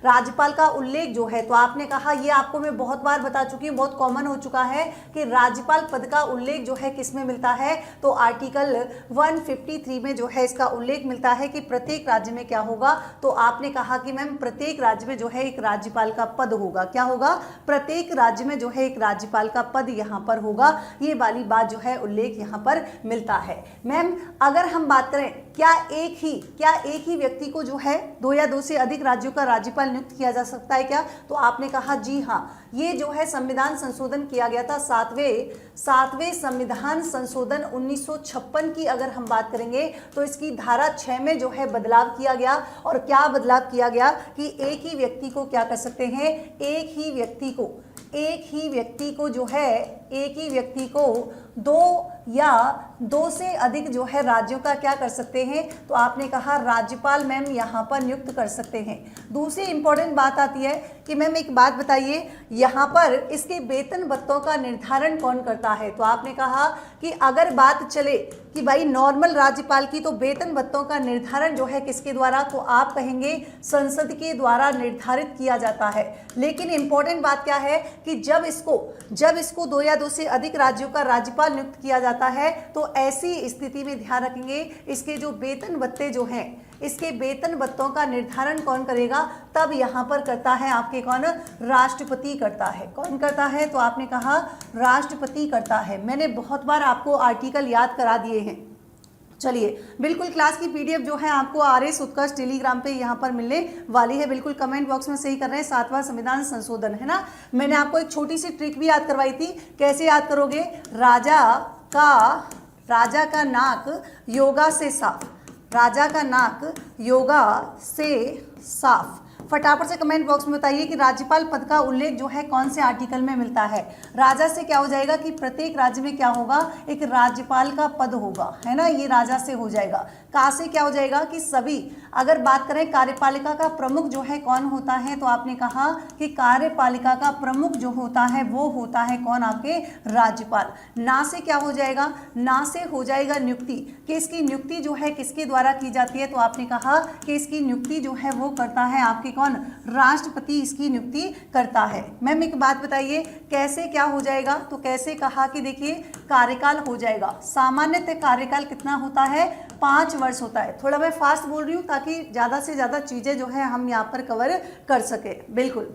राज्यपाल का उल्लेख जो है, तो आपने कहा, ये आपको मैं बहुत बार बता चुकी हूँ, बहुत कॉमन हो चुका है कि राज्यपाल पद का उल्लेख जो है किस में मिलता है, तो आर्टिकल 153 में जो है इसका उल्लेख मिलता है कि प्रत्येक राज्य में क्या होगा, तो आपने कहा कि मैम प्रत्येक राज्य में जो है एक राज्यपाल का पद होगा। क्या होगा? प्रत्येक राज्य में जो है एक राज्यपाल का पद यहाँ पर होगा। ये वाली बात जो है उल्लेख यहाँ पर मिलता है। मैम अगर हम बात करें क्या एक ही व्यक्ति को जो है 2 या 2 से अधिक राज्यों का राज्यपाल नियुक्त किया जा सकता है क्या, तो आपने कहा जी हाँ, ये जो है संविधान संशोधन किया गया था, सातवें संविधान संशोधन 1956 की अगर हम बात करेंगे तो इसकी धारा 6 में जो है बदलाव किया गया। और क्या बदलाव किया गया कि एक ही व्यक्ति को क्या कर सकते हैं, एक ही व्यक्ति को 2 या 2 से अधिक जो है राज्यों का क्या कर सकते हैं, तो आपने कहा राज्यपाल मैम यहाँ पर नियुक्त कर सकते हैं। दूसरी इंपॉर्टेंट बात आती है कि मैम एक बात बताइए, यहाँ पर इसके वेतन भत्तों का निर्धारण कौन करता है, तो आपने कहा कि अगर बात चले कि भाई नॉर्मल राज्यपाल की, तो वेतन भत्तों का निर्धारण जो है किसके द्वारा, तो आप कहेंगे संसद के द्वारा निर्धारित किया जाता है। लेकिन इंपॉर्टेंट बात क्या है कि जब इसको 2 या 2 से अधिक राज्यों का राज्यपाल नियुक्त किया जाता है, तो ऐसी स्थिति में ध्यान रखेंगे इसके जो वेतन भत्ते जो हैं, इसके वेतन भत्तों का निर्धारण कौन करेगा, तब यहाँ पर करता है आपके कौन, राष्ट्रपति करता है। कौन करता है, तो आपने कहा राष्ट्रपति करता है। मैंने बहुत बार आपको आर्टिकल याद करा दिए हैं। चलिए, बिल्कुल क्लास की पीडीएफ जो है आपको RS उत्कर्ष टेलीग्राम पे यहाँ पर मिलने वाली है। बिल्कुल कमेंट बॉक्स में सही कर रहे हैं, 7वां संविधान संशोधन है ना। मैंने आपको एक छोटी सी ट्रिक भी याद करवाई थी, कैसे याद करोगे, राजा का नाक योगा से साफ, राजा का नाक योगा से साफ। फटाफट से कमेंट बॉक्स में बताइए कि राज्यपाल पद का उल्लेख जो है कौन से आर्टिकल में मिलता है। राजा से क्या हो जाएगा कि प्रत्येक राज्य में क्या होगा, एक राज्यपाल का पद होगा, है ना, ये राजा से हो जाएगा। का से क्या हो जाएगा कि सभी, अगर बात करें कार्यपालिका का प्रमुख जो है कौन होता है, तो आपने कहा कि कार्यपालिका का प्रमुख जो होता है वो होता है कौन, आपके राज्यपाल। ना से क्या हो जाएगा, ना से हो जाएगा नियुक्ति, कि इसकी नियुक्ति जो है किसके द्वारा की जाती है, तो आपने कहा कि इसकी नियुक्ति जो है वो करता है आपके कौन, राष्ट्रपति इसकी नियुक्ति करता है। मैम एक बात बताइए कैसे क्या हो जाएगा, तो कैसे कहा कि देखिए कार्यकाल हो जाएगा, सामान्यतः कार्यकाल कितना होता है, 5 वर्ष होता है। थोड़ा मैं फास्ट बोल रही हूँ ताकि ज़्यादा से ज़्यादा चीज़ें जो है हम यहाँ पर कवर कर सके, बिल्कुल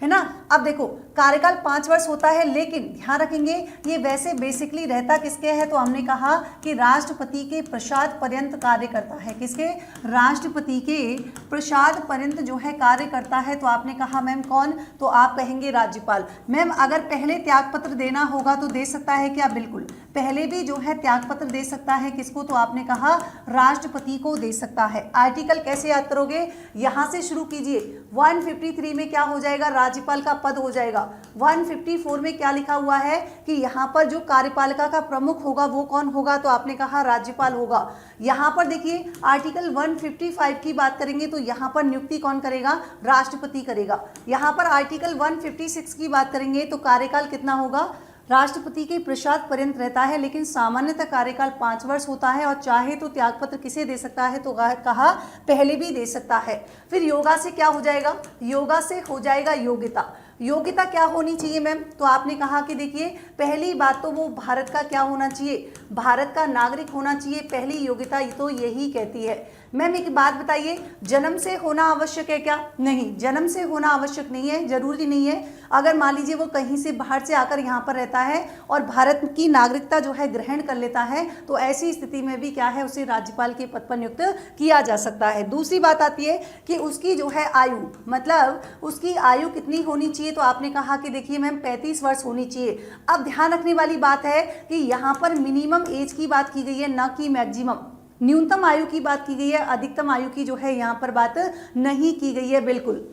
है ना। अब देखो कार्यकाल 5 वर्ष होता है, लेकिन ध्यान रखेंगे ये वैसे बेसिकली रहता किसके है, तो हमने कहा कि राष्ट्रपति के प्रसाद पर्यंत कार्य करता है। किसके, राष्ट्रपति के प्रसाद पर्यंत जो है कार्य करता है। तो आपने कहा मैम कौन, तो आप कहेंगे राज्यपाल। मैम अगर पहले त्यागपत्र देना होगा तो दे सकता है क्या, बिल्कुल पहले भी जो है त्यागपत्र दे सकता है। किसको, तो आपने कहा राष्ट्रपति को दे सकता है। आर्टिकल कैसे याद करोगे, यहाँ से शुरू कीजिए। 153 में क्या हो जाएगा, राज्यपाल का पद हो जाएगा। 154 में क्या लिखा हुआ है कि यहाँ पर जो कार्यपालिका का प्रमुख होगा वो कौन होगा, तो आपने कहा राज्यपाल होगा। यहाँ पर देखिए आर्टिकल 155 की बात करेंगे तो यहाँ पर नियुक्ति कौन करेगा, राष्ट्रपति करेगा। यहाँ पर आर्टिकल 156 की बात करेंगे तो कार्यकाल कितना होगा, राष्ट्रपति के प्रसाद पर्यंत रहता है, लेकिन सामान्यतः कार्यकाल 5 वर्ष होता है। और चाहे तो त्यागपत्र किसे दे सकता है, तो कहा पहले भी दे सकता है। फिर योगा से क्या हो जाएगा, योगा से हो जाएगा योग्यता। योग्यता क्या होनी चाहिए मैम, तो आपने कहा कि देखिए पहली बात तो वो भारत का क्या होना चाहिए, भारत का नागरिक होना चाहिए। पहली योग्यता तो यही कहती है। मैम एक बात बताइए, जन्म से होना आवश्यक है क्या, नहीं, जन्म से होना आवश्यक नहीं है, जरूरी नहीं है। अगर मान लीजिए वो कहीं से बाहर से आकर यहाँ पर रहता है और भारत की नागरिकता जो है ग्रहण कर लेता है, तो ऐसी स्थिति में भी क्या है, उसे राज्यपाल के पद पर नियुक्त किया जा सकता है। दूसरी बात आती है कि उसकी जो है आयु, मतलब उसकी आयु कितनी होनी चाहिए, तो आपने कहा कि देखिए मैम 35 वर्ष होनी चाहिए। अब ध्यान रखने वाली बात है कि यहाँ पर मिनिमम एज की बात की गई है, ना कि मैक्सिमम। न्यूनतम आयु की बात की गई है, अधिकतम आयु की जो है यहाँ पर बात नहीं की गई है, बिल्कुल।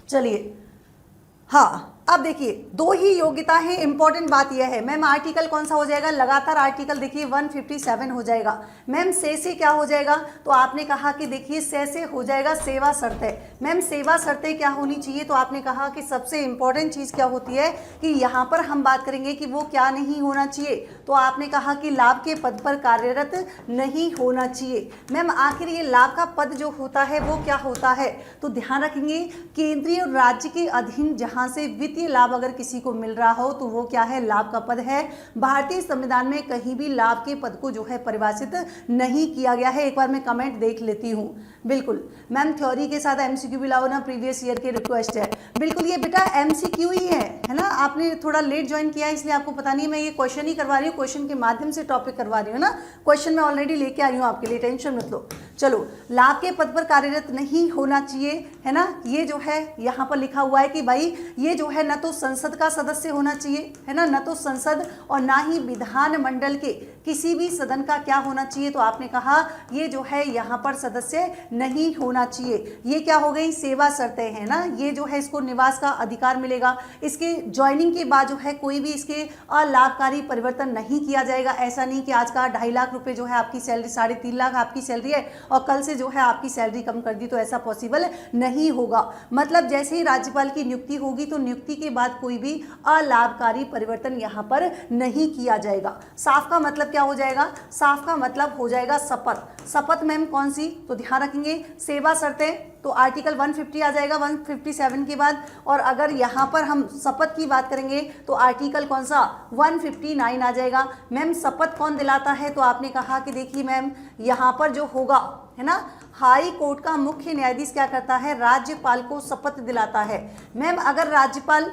चलिए हाँ, अब देखिए दो ही योग्यता है, इंपॉर्टेंट बात यह है मैम आर्टिकल कौन सा हो जाएगा, लगातार आर्टिकल देखिए 157 हो जाएगा। मैम से क्या हो जाएगा, तो आपने कहा कि देखिए से हो जाएगा सेवा शर्तें। मैम सेवा शर्तें क्या होनी चाहिए, तो आपने कहा कि सबसे इंपॉर्टेंट चीज़ क्या होती है कि यहाँ पर हम बात करेंगे कि वो क्या नहीं होना चाहिए, तो आपने कहा कि लाभ के पद पर कार्यरत नहीं होना चाहिए। मैम आखिर ये लाभ का पद जो होता है वो क्या होता है, तो ध्यान रखेंगे केंद्रीय और राज्य के अधीन जहाँ से वित्तीय लाभ अगर किसी को मिल रहा हो तो वो क्या है, लाभ का पद है। भारतीय संविधान में कहीं भी लाभ के पद को जो है परिभाषित नहीं किया गया है। एक बार मैं कमेंट देख लेती हूँ। बिल्कुल मैम थ्योरी के साथ एमसीक्यू भी लाओ ना, प्रीवियस ईयर के रिक्वेस्ट है। बिल्कुल ये बेटा एमसीक्यू ही है ना, आपने थोड़ा लेट ज्वाइन किया है इसलिए आपको पता नहीं है, मैं ये क्वेश्चन ही करवा रही हूँ, क्वेश्चन के माध्यम से टॉपिक करवा रही हूँ ना, क्वेश्चन मैं ऑलरेडी लेके आई हूँ आपके लिए, टेंशन मत लो। चलो लाभ के पद पर कार्यरत नहीं होना चाहिए है ना, ये जो है यहाँ पर लिखा हुआ है कि भाई ये जो है न तो संसद का सदस्य होना चाहिए है ना, न तो संसद और ना ही विधान मंडल के किसी भी सदन का क्या होना चाहिए, तो आपने कहा ये जो है यहाँ पर सदस्य नहीं होना चाहिए। ये क्या हो गई, सेवा शर्तें हैं ना, ये जो है इसको निवास का अधिकार मिलेगा, इसके ज्वाइनिंग के बाद जो है कोई भी इसके अलाभकारी परिवर्तन नहीं किया जाएगा। ऐसा नहीं कि आज का 2.5 लाख रुपए जो है आपकी सैलरी 3.5 लाख आपकी सैलरी है और कल से जो है आपकी सैलरी कम कर दी, तो ऐसा पॉसिबल नहीं होगा। मतलब जैसे ही राज्यपाल की नियुक्ति होगी तो नियुक्ति के बाद कोई भी अलाभकारी परिवर्तन यहाँ पर नहीं किया जाएगा। साफ का मतलब क्या हो जाएगा, साफ का मतलब हो जाएगा शपथ। शपथ मैम कौन सी, तो ध्यान रखेंगे सेवा शर्तें, तो आर्टिकल 150 आ जाएगा 157 के बाद। और अगर यहाँ पर हम शपथ की बात करेंगे तो आर्टिकल कौन सा 159 आ जाएगा। मैम शपथ कौन दिलाता है, तो आपने कहा कि देखिए मैम यहाँ पर जो होगा है ना, हाई कोर्ट का मुख्य न्यायाधीश क्या करता है, राज्यपाल को शपथ दिलाता है। मैम अगर राज्यपाल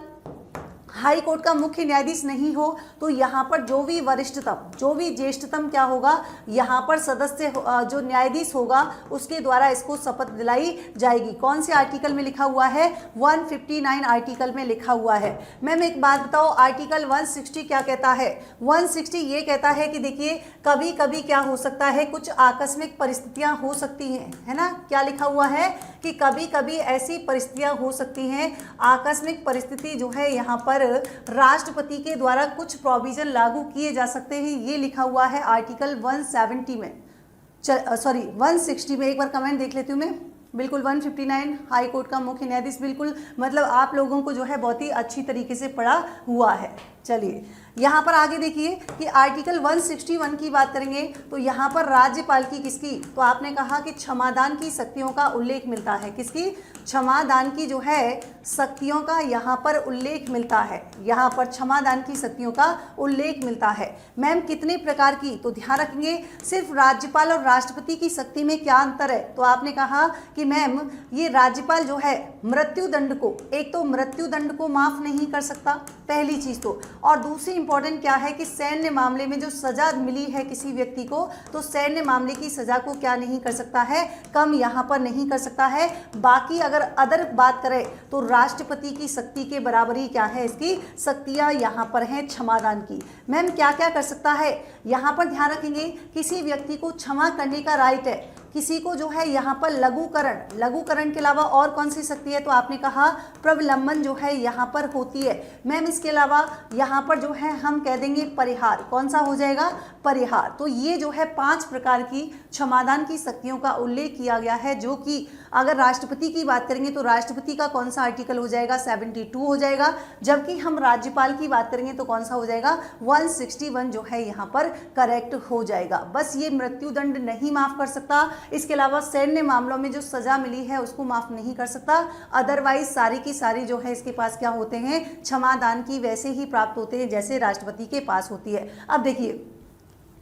हाई कोर्ट का मुख्य न्यायाधीश नहीं हो तो यहाँ पर जो भी वरिष्ठतम जो भी ज्येष्ठतम क्या होगा, यहाँ पर सदस्य जो न्यायाधीश होगा उसके द्वारा इसको शपथ दिलाई जाएगी। कौन से आर्टिकल में लिखा हुआ है, 159 आर्टिकल में लिखा हुआ है। मैम एक बात बताओ, आर्टिकल 160 क्या कहता है, 160 ये कहता है कि देखिए कभी कभी क्या हो सकता है, कुछ आकस्मिक परिस्थितियां हो सकती हैं है ना, क्या लिखा हुआ है कि कभी कभी ऐसी परिस्थितियां हो सकती हैं, आकस्मिक परिस्थिति जो है यहाँ पर राष्ट्रपति के द्वारा कुछ प्रोविजन लागू किए जा सकते हैं, ये लिखा हुआ है आर्टिकल 170 में, सॉरी 160 में। एक बार कमेंट देख लेती हूँ मैं। बिल्कुल 159 हाई कोर्ट का मुख्य न्यायाधीश, बिल्कुल मतलब आप लोगों को जो है बहुत ही अच्छी तरीके से पढ़ा हुआ है। चलिए यहाँ पर आगे देखिए कि आर्टिकल 161 की बात करेंगे तो यहाँ पर राज्यपाल की किसकी, तो आपने कहा कि क्षमादान की शक्तियों का उल्लेख मिलता है, किसकी, क्षमादान की जो है शक्तियों का यहाँ पर उल्लेख मिलता है, यहाँ पर क्षमादान की शक्तियों का उल्लेख मिलता है। मैम कितने प्रकार की, तो ध्यान रखेंगे सिर्फ राज्यपाल और राष्ट्रपति की शक्ति में क्या अंतर है, तो आपने कहा कि मैम ये राज्यपाल जो है मृत्युदंड को, एक तो मृत्युदंड को माफ नहीं कर सकता पहली चीज तो, और दूसरी इंपॉर्टेंट क्या है कि सैन्य मामले में जो सजा मिली है किसी व्यक्ति को, तो सैन्य मामले की सजा को क्या नहीं कर सकता है, कम यहाँ पर नहीं कर सकता है। बाकी अगर अदर बात करें तो राष्ट्रपति की शक्ति के बराबरी क्या है, इसकी शक्तियाँ यहाँ पर हैं क्षमादान की। मैम क्या क्या कर सकता है, यहाँ पर ध्यान रखेंगे किसी व्यक्ति को क्षमा करने का राइट है, किसी को जो है यहाँ पर लघुकरण के अलावा और कौन सी शक्ति है, तो आपने कहा प्रविलंबन जो है यहाँ पर होती है। मैम इसके अलावा यहाँ पर जो है हम कह देंगे परिहार, कौन सा हो जाएगा, परिहार। तो ये जो है 5 प्रकार की क्षमादान की शक्तियों का उल्लेख किया गया है, जो कि अगर राष्ट्रपति की बात करेंगे तो राष्ट्रपति का कौन सा आर्टिकल हो जाएगा, 72 हो जाएगा, जबकि हम राज्यपाल की बात करेंगे तो कौन सा हो जाएगा, 161 जो है यहाँ पर करेक्ट हो जाएगा। बस ये मृत्युदंड नहीं माफ कर सकता, इसके अलावा सैन्य मामलों में जो सजा मिली है उसको माफ नहीं कर सकता, अदरवाइज सारी की सारी जो है इसके पास क्या होते हैं, क्षमादान की वैसे ही प्राप्त होते हैं जैसे राष्ट्रपति के पास होती है। अब देखिए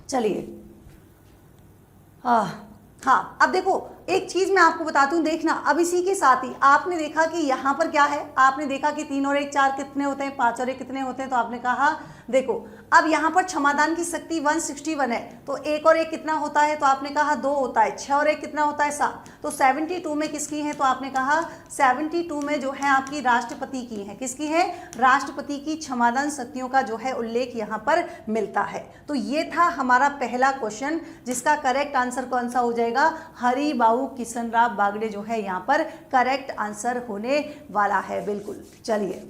चलिए हाँ अब देखो एक चीज मैं आपको बताती हूँ, देखना अब इसी के साथ ही आपने देखा कि यहाँ पर क्या है, आपने देखा कि 3 और 1 4 कितने होते हैं, 5 और 1 कितने होते हैं, तो आपने कहा देखो अब यहाँ पर क्षमादान की शक्ति 161 है, तो 1 और 1 कितना होता है, तो आपने कहा 2 होता है, 6 और 1 कितना होता है 7, तो 72 में किसकी है, तो आपने कहा 72 में जो है आपकी राष्ट्रपति की है, किसकी है, राष्ट्रपति की क्षमादान शक्तियों का जो है उल्लेख यहाँ पर मिलता है। तो ये था हमारा पहला क्वेश्चन, जिसका करेक्ट आंसर कौन सा हो जाएगा, हरिबाऊ किशन राव बागड़े जो है यहाँ पर करेक्ट आंसर होने वाला है। बिल्कुल चलिए